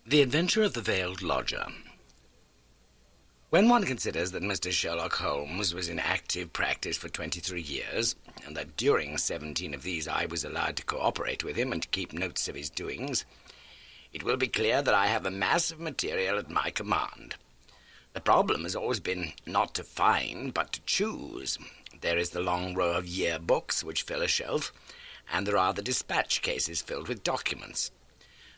The Adventure of the Veiled Lodger. When one considers that Mr. Sherlock Holmes was in active practice for 23 years, and that during 17 of these I was allowed to cooperate with him and to keep notes of his doings, it will be clear that I have a mass of material at my command. The problem has always been not to find, but to choose. There is the long row of yearbooks which fill a shelf, and there are the dispatch cases filled with documents.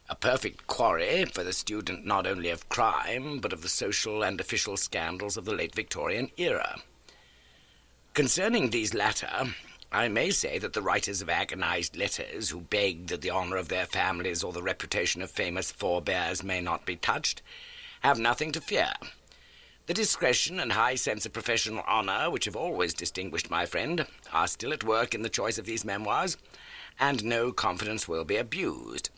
A perfect quarry for the student not only of crime, but of the social and official scandals of the late Victorian era. Concerning these latter, I may say that the writers of agonized letters, who begged that the honor of their families or the reputation of famous forebears may not be touched, have nothing to fear. The discretion and high sense of professional honor, which have always distinguished my friend, are still at work in the choice of these memoirs, and no confidence will be abused.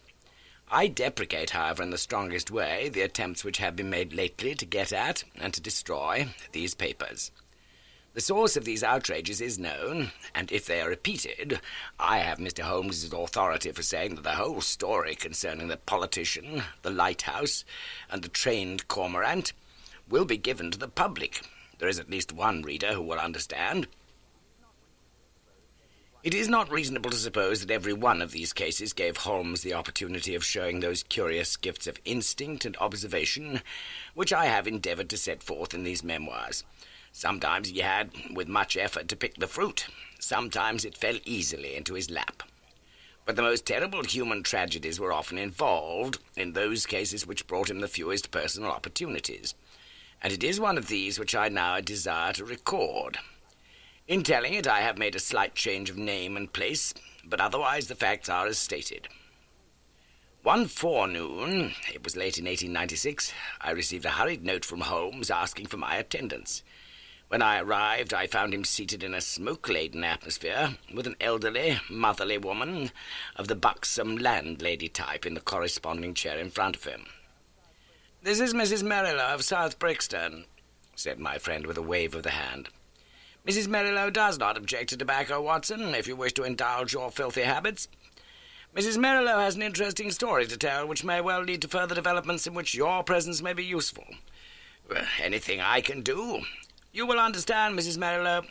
I deprecate, however, in the strongest way, the attempts which have been made lately to get at and to destroy these papers. The source of these outrages is known, and if they are repeated, I have Mr. Holmes's authority for saying that the whole story concerning the politician, the lighthouse, and the trained cormorant will be given to the public. There is at least one reader who will understand. It is not reasonable to suppose that every one of these cases gave Holmes the opportunity of showing those curious gifts of instinct and observation which I have endeavoured to set forth in these memoirs. Sometimes he had, with much effort, to pick the fruit. Sometimes it fell easily into his lap. But the most terrible human tragedies were often involved in those cases which brought him the fewest personal opportunities. And it is one of these which I now desire to record. In telling it, I have made a slight change of name and place, but otherwise the facts are as stated. One forenoon, it was late in 1896, I received a hurried note from Holmes asking for my attendance. When I arrived, I found him seated in a smoke-laden atmosphere with an elderly, motherly woman of the buxom landlady type in the corresponding chair in front of him. "This is Mrs. Merrilow of South Brixton," said my friend with a wave of the hand. "Mrs. Merrilow does not object to tobacco, Watson, if you wish to indulge your filthy habits. Mrs. Merrilow has an interesting story to tell, which may well lead to further developments in which your presence may be useful. Anything I can do? You will understand, Mrs. Merrilow,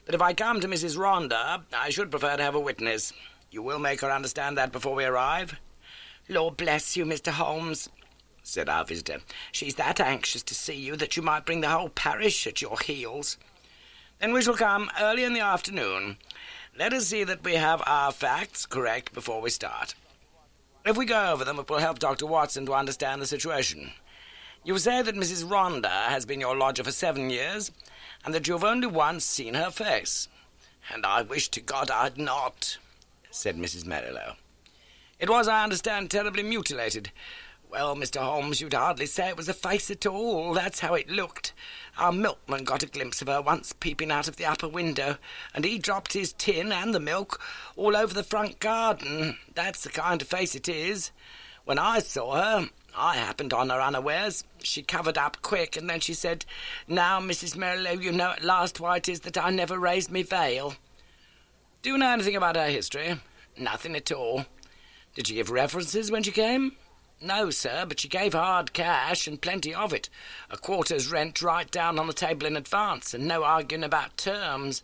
that if I come to Mrs. Rhonda, I should prefer to have a witness. You will make her understand that before we arrive?" "Lord bless you, Mr. Holmes," said our visitor. "She's that anxious to see you that you might bring the whole parish at your heels." "Then we shall come early in the afternoon. Let us see that we have our facts correct before we start. If we go over them, it will help Dr. Watson to understand the situation. You say that Mrs. Rhonda has been your lodger for 7 years, and that you have only once seen her face." "And I wish to God I'd not," said Mrs. Merrilow. "It was, I understand, terribly mutilated. Well, Mr. Holmes, you'd hardly say it was a face at all. That's how it looked. Our milkman got a glimpse of her once peeping out of the upper window, and he dropped his tin and the milk all over the front garden. That's the kind of face it is. When I saw her, I happened on her unawares. She covered up quick, and then she said, 'Now, Mrs. Merrilow, you know at last why it is that I never raised me veil.'" "Do you know anything about her history?" "Nothing at all." "Did she give references when she came?" "No, sir, but she gave hard cash, and plenty of it. A quarter's rent right down on the table in advance, and no arguing about terms.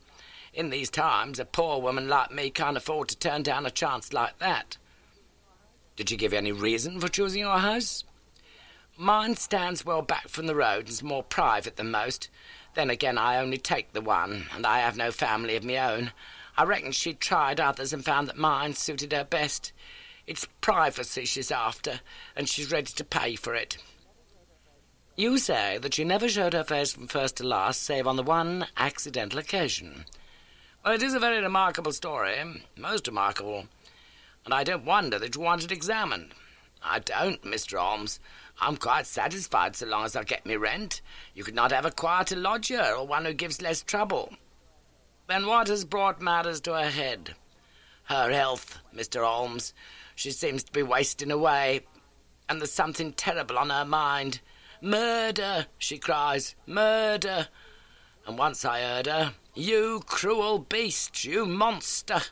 In these times, a poor woman like me can't afford to turn down a chance like that." "Did she give you any reason for choosing your house?" "Mine stands well back from the road and is more private than most. Then again, I only take the one, and I have no family of my own. I reckon she'd tried others and found that mine suited her best. It's privacy she's after, and she's ready to pay for it." "You say that she never showed her face from first to last, save on the one accidental occasion." "Well, it is a very remarkable story, most remarkable, and I don't wonder that you want it examined." "I don't, Mr. Holmes. I'm quite satisfied so long as I get me rent. You could not have a quieter lodger, or one who gives less trouble." "Then what has brought matters to a head?" "Her health, Mr. Holmes. She seems to be wasting away, and there's something terrible on her mind. 'Murder!' she cries, 'murder!' And once I heard her, 'You cruel beast, you monster!'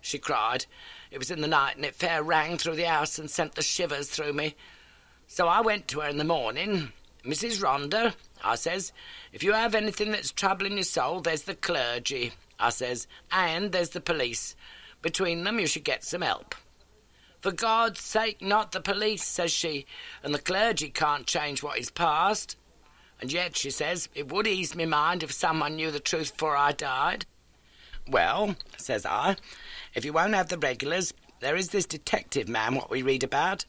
she cried. It was in the night, and it fair rang through the house and sent the shivers through me. So I went to her in the morning. "Mrs. Rhonda," I says, "if you have anything that's troubling your soul, there's the clergy," I says, "and there's the police. Between them you should get some help." "For God's sake, not the police," says she, "and the clergy can't change what is past. And yet," she says, "it would ease me mind if someone knew the truth before I died." "Well," says I, "if you won't have the regulars, there is this detective man what we read about."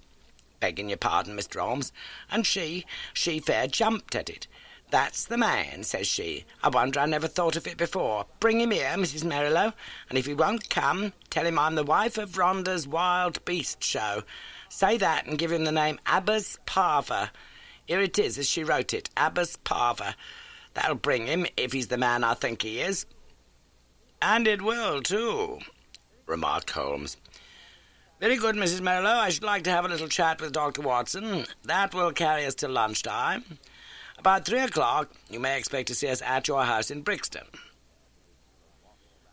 "Begging your pardon, Mr. Holmes," and she fair jumped at it. "That's the man," says she. "I wonder I never thought of it before. Bring him here, Mrs. Merrilow, and if he won't come, tell him I'm the wife of Rhonda's Wild Beast Show. Say that and give him the name Abbas Parver. Here it is, as she wrote it, Abbas Parver. That'll bring him, if he's the man I think he is." "And it will, too," remarked Holmes. "Very good, Mrs. Merrilow. I should like to have a little chat with Dr. Watson. That will carry us till lunchtime. About 3 o'clock you may expect to see us at your house in Brixton."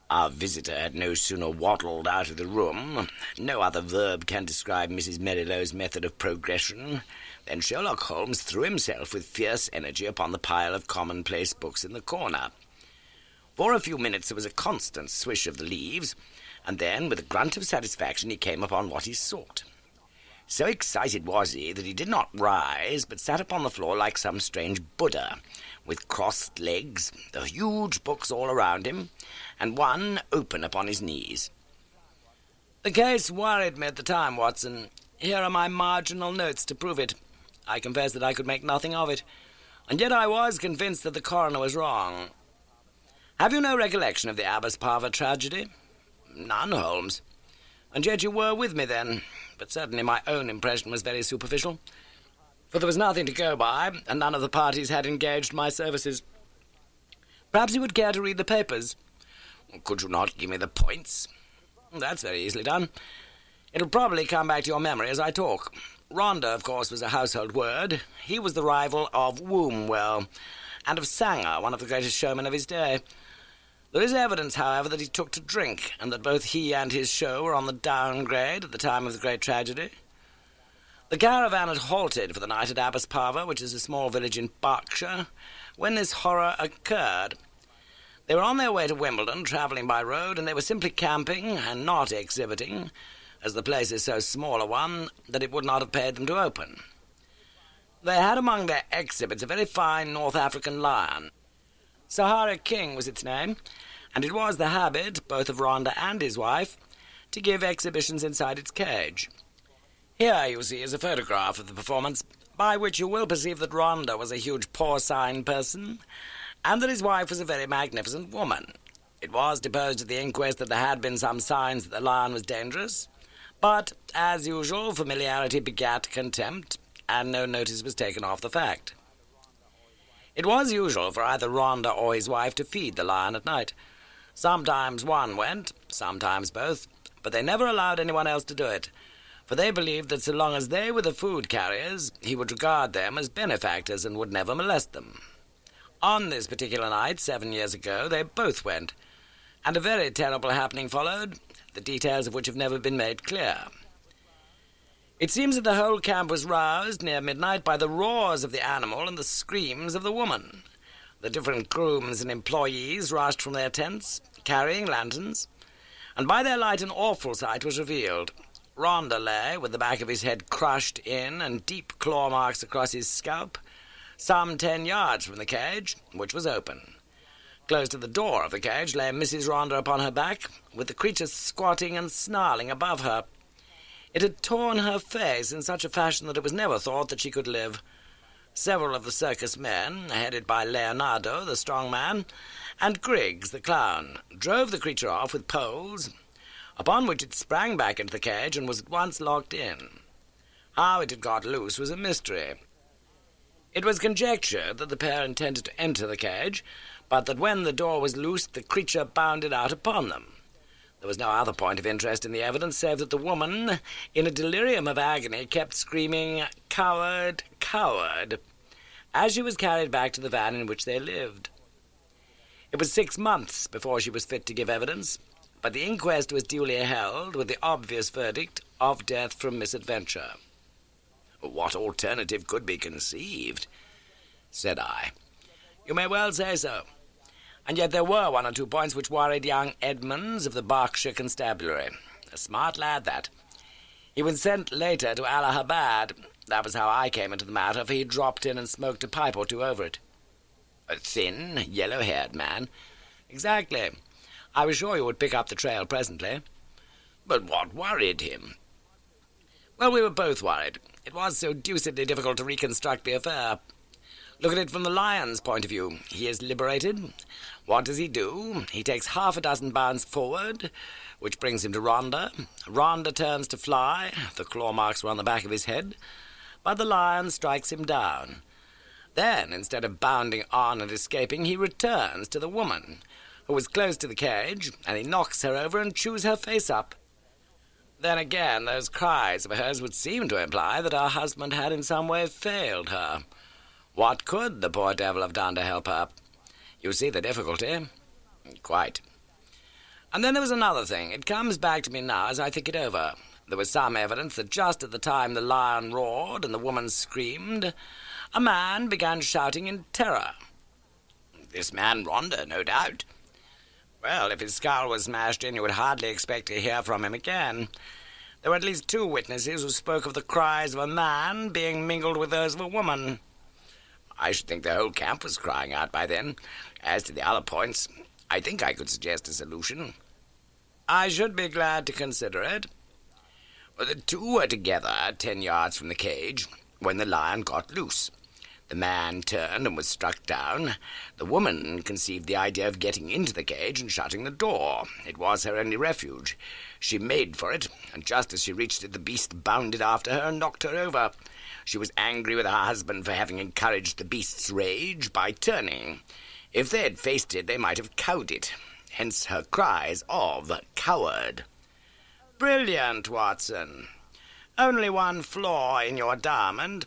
Our visitor had no sooner waddled out of the room, no other verb can describe Mrs. Merrilow's method of progression, than Sherlock Holmes threw himself with fierce energy upon the pile of commonplace books in the corner. For a few minutes there was a constant swish of the leaves, and then, with a grunt of satisfaction, he came upon what he sought. So excited was he that he did not rise, but sat upon the floor like some strange Buddha, with crossed legs, the huge books all around him, and one open upon his knees. "The case worried me at the time, Watson. Here are my marginal notes to prove it. I confess that I could make nothing of it, and yet I was convinced that the coroner was wrong. Have you no recollection of the Abbas Parver tragedy?" "None, Holmes." "And yet you were with me then, but certainly my own impression was very superficial, for there was nothing to go by, and none of the parties had engaged my services. Perhaps you would care to read the papers." "Could you not give me the points?" "That's very easily done. It'll probably come back to your memory as I talk. Rhonda, of course, was a household word. He was the rival of Wombwell, and of Sanger, one of the greatest showmen of his day. There is evidence, however, that he took to drink, and that both he and his show were on the downgrade at the time of the great tragedy. The caravan had halted for the night at Abbas Parver, which is a small village in Berkshire, when this horror occurred. They were on their way to Wimbledon, travelling by road, and they were simply camping and not exhibiting, as the place is so small a one that it would not have paid them to open. They had among their exhibits a very fine North African lion. Sahara King was its name, and it was the habit, both of Rhonda and his wife, to give exhibitions inside its cage. Here, you see, is a photograph of the performance, by which you will perceive that Rhonda was a huge porcine person, and that his wife was a very magnificent woman. It was deposed at the inquest that there had been some signs that the lion was dangerous, but, as usual, familiarity begat contempt, and no notice was taken of the fact. It was usual for either Rhonda or his wife to feed the lion at night. Sometimes one went, sometimes both, but they never allowed anyone else to do it, for they believed that so long as they were the food carriers, he would regard them as benefactors and would never molest them. On this particular night, 7 years ago, they both went, and a very terrible happening followed, the details of which have never been made clear. It seems that the whole camp was roused near midnight by the roars of the animal and the screams of the woman. The different grooms and employees rushed from their tents, carrying lanterns, and by their light an awful sight was revealed. Rhonda lay, with the back of his head crushed in and deep claw marks across his scalp, some 10 yards from the cage, which was open. Close to the door of the cage lay Mrs. Rhonda upon her back, with the creature squatting and snarling above her. It had torn her face in such a fashion that it was never thought that she could live. Several of the circus men, headed by Leonardo, the strong man, and Griggs, the clown, drove the creature off with poles, upon which it sprang back into the cage and was at once locked in. How it had got loose was a mystery. It was conjectured that the pair intended to enter the cage, but that when the door was loosed the creature bounded out upon them. There was no other point of interest in the evidence, save that the woman, in a delirium of agony, kept screaming, "Coward, coward," as she was carried back to the van in which they lived. It was 6 months before she was fit to give evidence, but the inquest was duly held, with the obvious verdict of death from misadventure. What alternative could be conceived? Said I. You may well say so. And yet there were one or two points which worried young Edmonds of the Berkshire Constabulary. A smart lad, that. He was sent later to Allahabad. That was how I came into the matter, for he dropped in and smoked a pipe or two over it. A thin, yellow-haired man? Exactly. I was sure you would pick up the trail presently. But what worried him? Well, we were both worried. It was so deucedly difficult to reconstruct the affair. Look at it from the lion's point of view. He is liberated. What does he do? He takes half a dozen bounds forward, which brings him to Rhonda. Rhonda turns to fly. The claw marks were on the back of his head. But the lion strikes him down. Then, instead of bounding on and escaping, he returns to the woman, who was close to the cage, and he knocks her over and chews her face up. Then again, those cries of hers would seem to imply that her husband had in some way failed her. What could the poor devil have done to help her? You see the difficulty? Quite. And then there was another thing. It comes back to me now as I think it over. There was some evidence that just at the time the lion roared and the woman screamed, a man began shouting in terror. This man Rhonda, no doubt. Well, if his skull was smashed in, you would hardly expect to hear from him again. There were at least 2 witnesses who spoke of the cries of a man being mingled with those of a woman. I should think the whole camp was crying out by then. As to the other points, I think I could suggest a solution. I should be glad to consider it. Well, the 2 were together 10 yards from the cage when the lion got loose. The man turned and was struck down. The woman conceived the idea of getting into the cage and shutting the door. It was her only refuge. She made for it, and just as she reached it, the beast bounded after her and knocked her over. She was angry with her husband for having encouraged the beast's rage by turning. If they had faced it, they might have cowed it. Hence her cries of coward. Brilliant, Watson. Only one flaw in your diamond.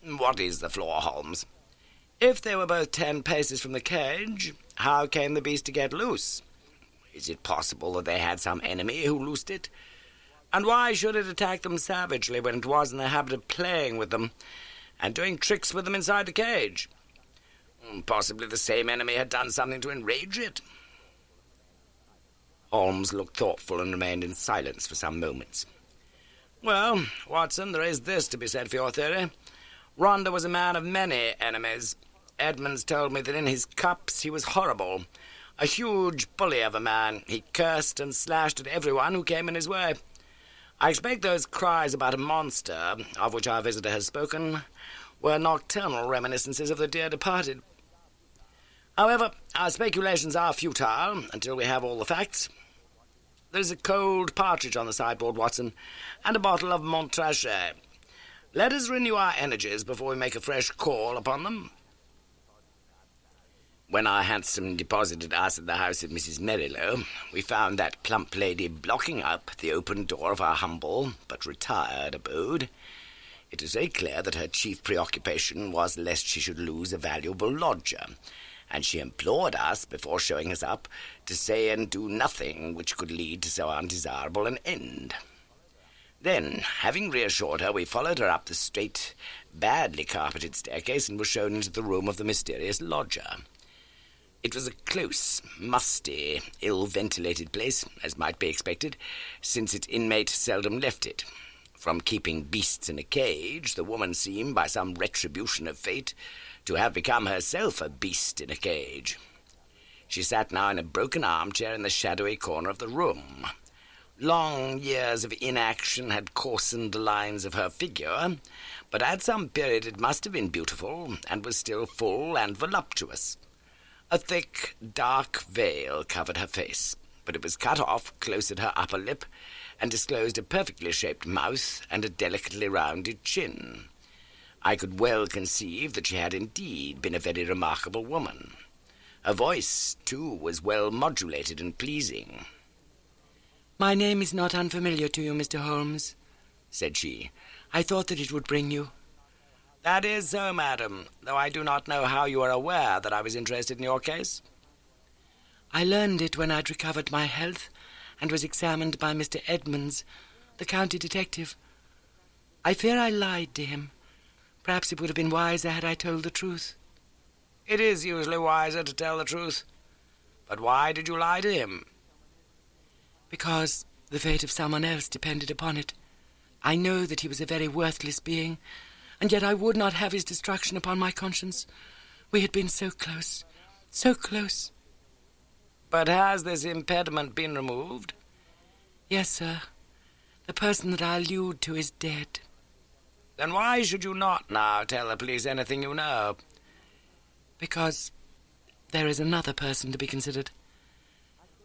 What is the flaw, Holmes? If they were both 10 paces from the cage, how came the beast to get loose? Is it possible that they had some enemy who loosed it? And why should it attack them savagely when it was in the habit of playing with them and doing tricks with them inside the cage? Possibly the same enemy had done something to enrage it. Holmes looked thoughtful and remained in silence for some moments. Well, Watson, there is this to be said for your theory. Rhonda was a man of many enemies. Edmonds told me that in his cups he was horrible. A huge bully of a man. He cursed and slashed at everyone who came in his way. I expect those cries about a monster, of which our visitor has spoken, were nocturnal reminiscences of the dear departed. However, our speculations are futile until we have all the facts. There's a cold partridge on the sideboard, Watson, and a bottle of Montrachet. Let us renew our energies before we make a fresh call upon them. When our hansom deposited us at the house of Mrs. Merrilow, we found that plump lady blocking up the open door of our humble but retired abode. It was very clear that her chief preoccupation was lest she should lose a valuable lodger, and she implored us, before showing us up, to say and do nothing which could lead to so undesirable an end. Then, having reassured her, we followed her up the straight, badly carpeted staircase and were shown into the room of the mysterious lodger. It was a close, musty, ill-ventilated place, as might be expected, since its inmate seldom left it. From keeping beasts in a cage, the woman seemed, by some retribution of fate, to have become herself a beast in a cage. She sat now in a broken armchair in the shadowy corner of the room. Long years of inaction had coarsened the lines of her figure, but at some period it must have been beautiful, and was still full and voluptuous. A thick, dark veil covered her face, but it was cut off close at her upper lip, and disclosed a perfectly shaped mouth and a delicately rounded chin. I could well conceive that she had indeed been a very remarkable woman. Her voice, too, was well modulated and pleasing. "My name is not unfamiliar to you, Mr. Holmes," said she. "I thought that it would bring you." "That is so, madam, though I do not know how you are aware that I was interested in your case." "I learned it when I'd recovered my health and was examined by Mr. Edmonds, the county detective. I fear I lied to him, Perhaps it would have been wiser had I told the truth. It is usually wiser to tell the truth. But why did you lie to him? Because the fate of someone else depended upon it. I know that he was a very worthless being, and yet I would not have his destruction upon my conscience. We had been so close, so close. But has this impediment been removed? Yes, sir. The person that I allude to is dead. Then why should you not now tell the police anything you know? Because there is another person to be considered.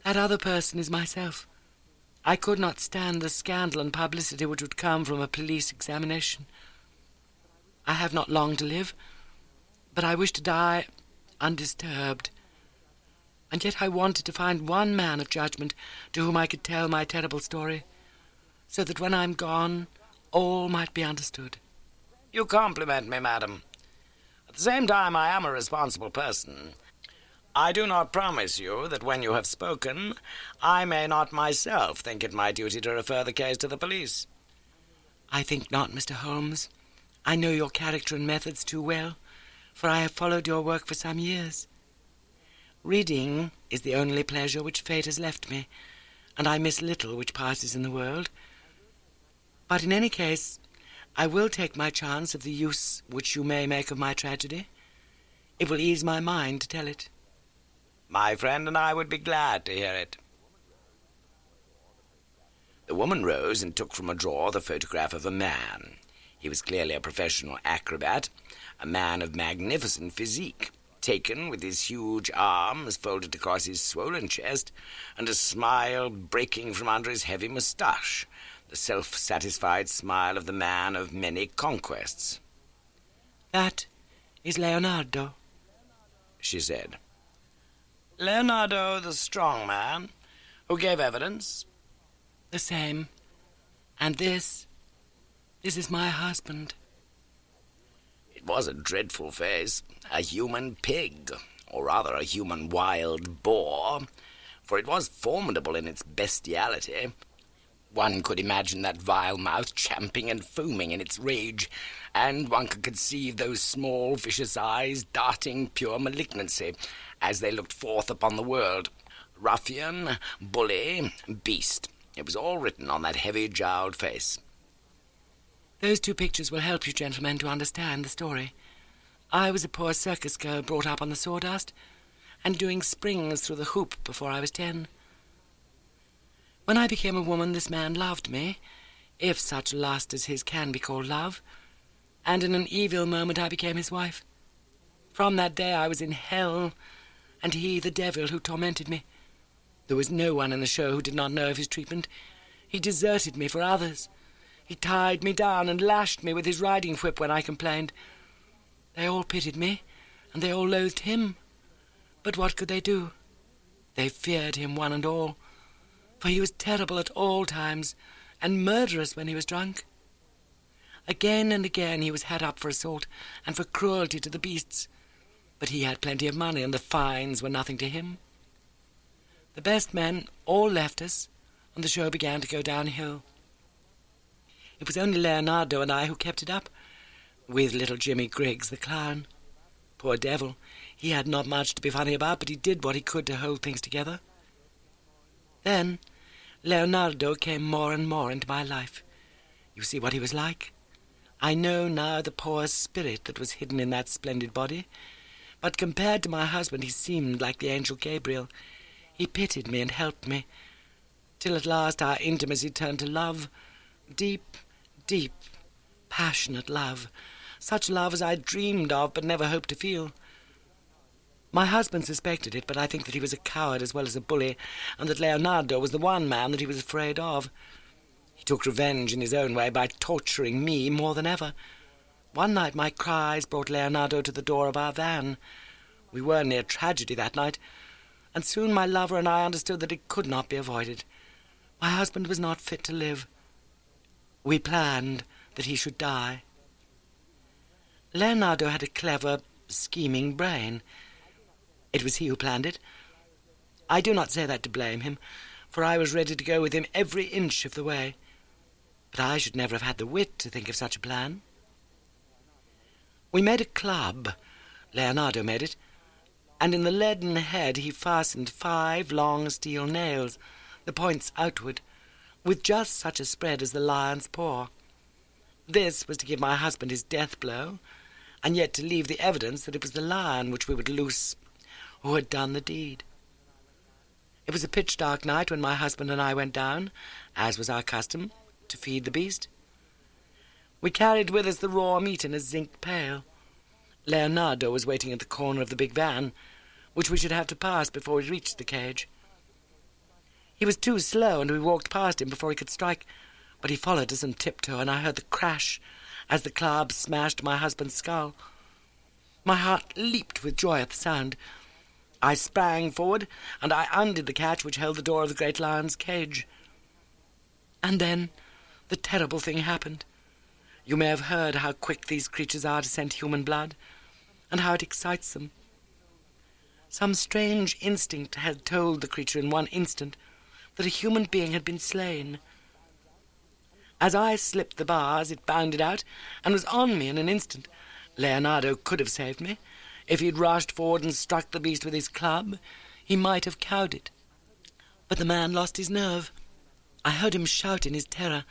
That other person is myself. I could not stand the scandal and publicity which would come from a police examination. I have not long to live, but I wish to die undisturbed. And yet I wanted to find one man of judgment to whom I could tell my terrible story, so that when I'm gone, all might be understood. You compliment me, madam. At the same time, I am a responsible person. I do not promise you that when you have spoken, I may not myself think it my duty to refer the case to the police. I think not, Mr. Holmes. I know your character and methods too well, for I have followed your work for some years. Reading is the only pleasure which fate has left me, and I miss little which passes in the world. But in any case, I will take my chance of the use which you may make of my tragedy. It will ease my mind to tell it. My friend and I would be glad to hear it. The woman rose and took from a drawer the photograph of a man. He was clearly a professional acrobat, a man of magnificent physique, taken with his huge arms folded across his swollen chest, and a smile breaking from under his heavy moustache, the self-satisfied smile of the man of many conquests. "That is Leonardo," she said. Leonardo, the strong man, who gave evidence? "The same. And this is my husband." It was a dreadful face, a human pig, or rather a human wild boar, for it was formidable in its bestiality. One could imagine that vile mouth champing and foaming in its rage, and one could conceive those small vicious eyes darting pure malignancy as they looked forth upon the world. Ruffian, bully, beast. It was all written on that heavy-jowled face. Those two pictures will help you gentlemen to understand the story. I was a poor circus girl brought up on the sawdust, and doing springs through the hoop before I was 10. When I became a woman, this man loved me, if such lust as his can be called love, and in an evil moment I became his wife. From that day I was in hell, and he the devil who tormented me. There was no one in the show who did not know of his treatment. He deserted me for others. He tied me down and lashed me with his riding whip when I complained. They all pitied me, and they all loathed him. But what could they do? They feared him, one and all, for he was terrible at all times, and murderous when he was drunk. Again and again he was had up for assault, and for cruelty to the beasts, but he had plenty of money, and the fines were nothing to him. The best men all left us, and the show began to go downhill. It was only Leonardo and I who kept it up, with little Jimmy Griggs, the clown. Poor devil, he had not much to be funny about, but he did what he could to hold things together. Then Leonardo came more and more into my life. You see what he was like. I know now the poor spirit that was hidden in that splendid body, but compared to my husband he seemed like the angel Gabriel. He pitied me and helped me, till at last our intimacy turned to love, deep, deep, passionate love, such love as I dreamed of but never hoped to feel. My husband suspected it, but I think that he was a coward as well as a bully, and that Leonardo was the one man that he was afraid of. He took revenge in his own way by torturing me more than ever. One night my cries brought Leonardo to the door of our van. We were near tragedy that night, and soon my lover and I understood that it could not be avoided. My husband was not fit to live. We planned that he should die. Leonardo had a clever, scheming brain. It was he who planned it. I do not say that to blame him, for I was ready to go with him every inch of the way. But I should never have had the wit to think of such a plan. We made a club. Leonardo made it, and in the leaden head he fastened 5 long steel nails, the points outward, with just such a spread as the lion's paw. This was to give my husband his death blow, and yet to leave the evidence that it was the lion which we would loose who had done the deed. It was a pitch-dark night when my husband and I went down, as was our custom, to feed the beast. We carried with us the raw meat in a zinc pail. Leonardo was waiting at the corner of the big van, which we should have to pass before we reached the cage. He was too slow, and we walked past him before he could strike, but he followed us on tiptoe, and I heard the crash as the club smashed my husband's skull. My heart leaped with joy at the sound. I sprang forward, and I undid the catch which held the door of the great lion's cage. And then the terrible thing happened. You may have heard how quick these creatures are to scent human blood, and how it excites them. Some strange instinct had told the creature in one instant that a human being had been slain. As I slipped the bars, it bounded out and was on me in an instant. Leonardo could have saved me. If he'd rushed forward and struck the beast with his club, he might have cowed it. But the man lost his nerve. I heard him shout in his terror,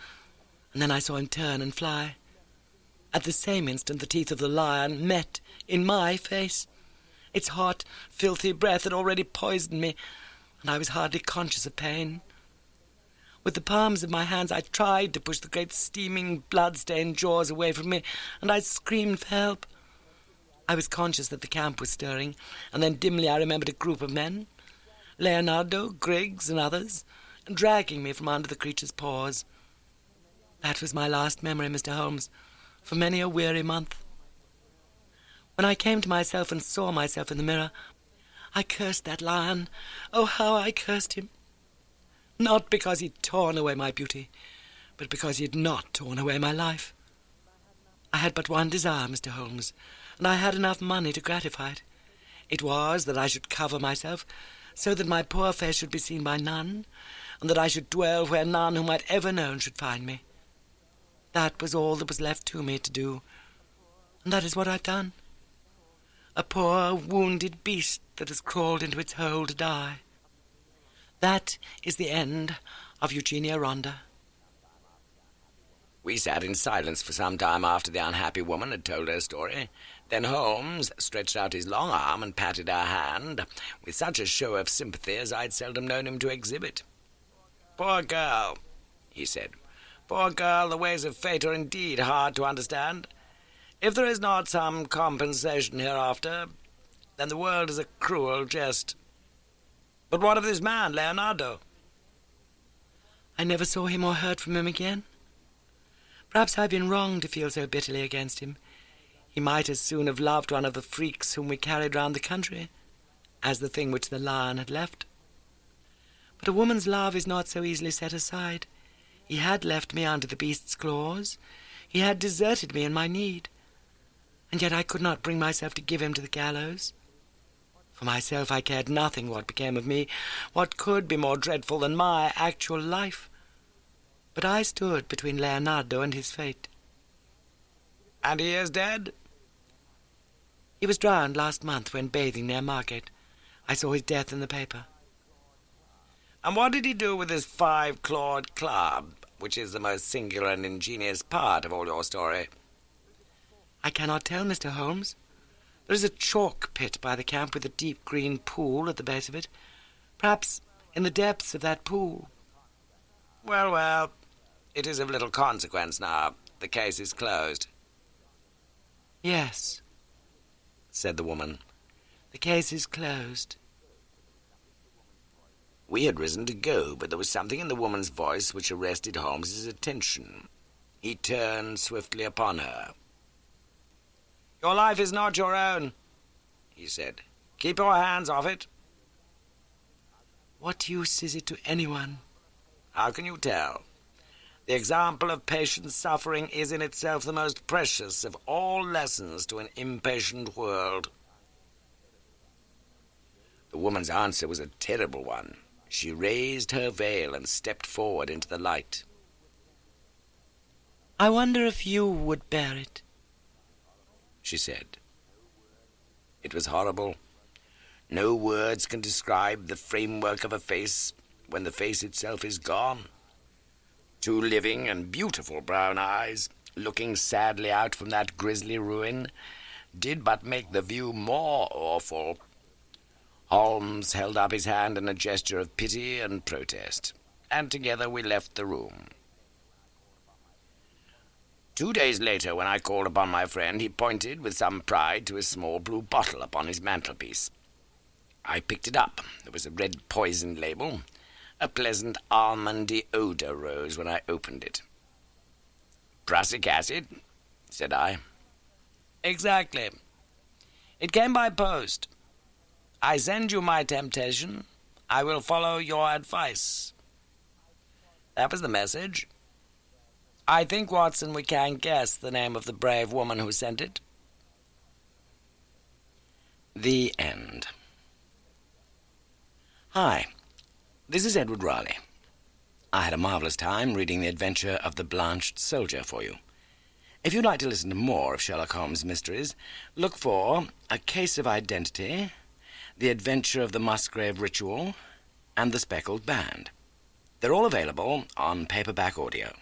and then I saw him turn and fly. At the same instant, the teeth of the lion met in my face. Its hot, filthy breath had already poisoned me, and I was hardly conscious of pain. With the palms of my hands, I tried to push the great steaming, blood-stained jaws away from me, and I screamed for help. I was conscious that the camp was stirring, and then dimly I remembered a group of men, Leonardo, Griggs, and others, dragging me from under the creature's paws. That was my last memory, Mr. Holmes, for many a weary month. When I came to myself and saw myself in the mirror, I cursed that lion. Oh, how I cursed him! Not because he'd torn away my beauty, but because he had not torn away my life. I had but one desire, Mr. Holmes, and I had enough money to gratify it. It was that I should cover myself, so that my poor face should be seen by none, and that I should dwell where none whom I'd ever known should find me. That was all that was left to me to do, and that is what I've done. A poor, wounded beast that has crawled into its hole to die. That is the end of Eugenia Ronda. We sat in silence for some time after the unhappy woman had told her story. Then Holmes stretched out his long arm and patted her hand, with such a show of sympathy as I'd seldom known him to exhibit. "Poor girl," he said. "Poor girl, the ways of fate are indeed hard to understand. If there is not some compensation hereafter, then the world is a cruel jest. But what of this man, Leonardo?" I never saw him or heard from him again. Perhaps I've been wrong to feel so bitterly against him. He might as soon have loved one of the freaks whom we carried round the country as the thing which the lion had left. But a woman's love is not so easily set aside. He had left me under the beast's claws. He had deserted me in my need. And yet I could not bring myself to give him to the gallows. For myself, I cared nothing what became of me. What could be more dreadful than my actual life? But I stood between Leonardo and his fate. "And he is dead?" He was drowned last month when bathing near Margate. I saw his death in the paper. "And what did he do with his 5-clawed club, which is the most singular and ingenious part of all your story?" I cannot tell, Mr. Holmes. There is a chalk pit by the camp with a deep green pool at the base of it. Perhaps in the depths of that pool. Well, well, it is of little consequence now. The case is closed." "Yes," said the woman. "The case is closed." We had risen to go, but there was something in the woman's voice which arrested Holmes's attention. He turned swiftly upon her. "Your life is not your own," he said. "Keep your hands off it." "What use is it to anyone?" "How can you tell? The example of patient suffering is in itself the most precious of all lessons to an impatient world." The woman's answer was a terrible one. She raised her veil and stepped forward into the light. "I wonder if you would bear it." she said. It was horrible. No words can describe the framework of a face when the face itself is gone. Two living and beautiful brown eyes, looking sadly out from that grisly ruin, did but make the view more awful. Holmes held up his hand in a gesture of pity and protest, and together we left the room. 2 days later, when I called upon my friend, he pointed with some pride to a small blue bottle upon his mantelpiece. I picked it up. There was a red poison label. A pleasant almondy odour rose when I opened it. "Prussic acid?" said I. "Exactly. It came by post. I send you my temptation. I will follow your advice." That was the message. I think, Watson, we can guess the name of the brave woman who sent it. The end. Hi, this is Edward Raleigh. I had a marvellous time reading the adventure of the Blanched soldier for you. If you'd like to listen to more of Sherlock Holmes' mysteries, look for A Case of Identity, The Adventure of the Musgrave Ritual, and The Speckled Band. They're all available on paperback audio.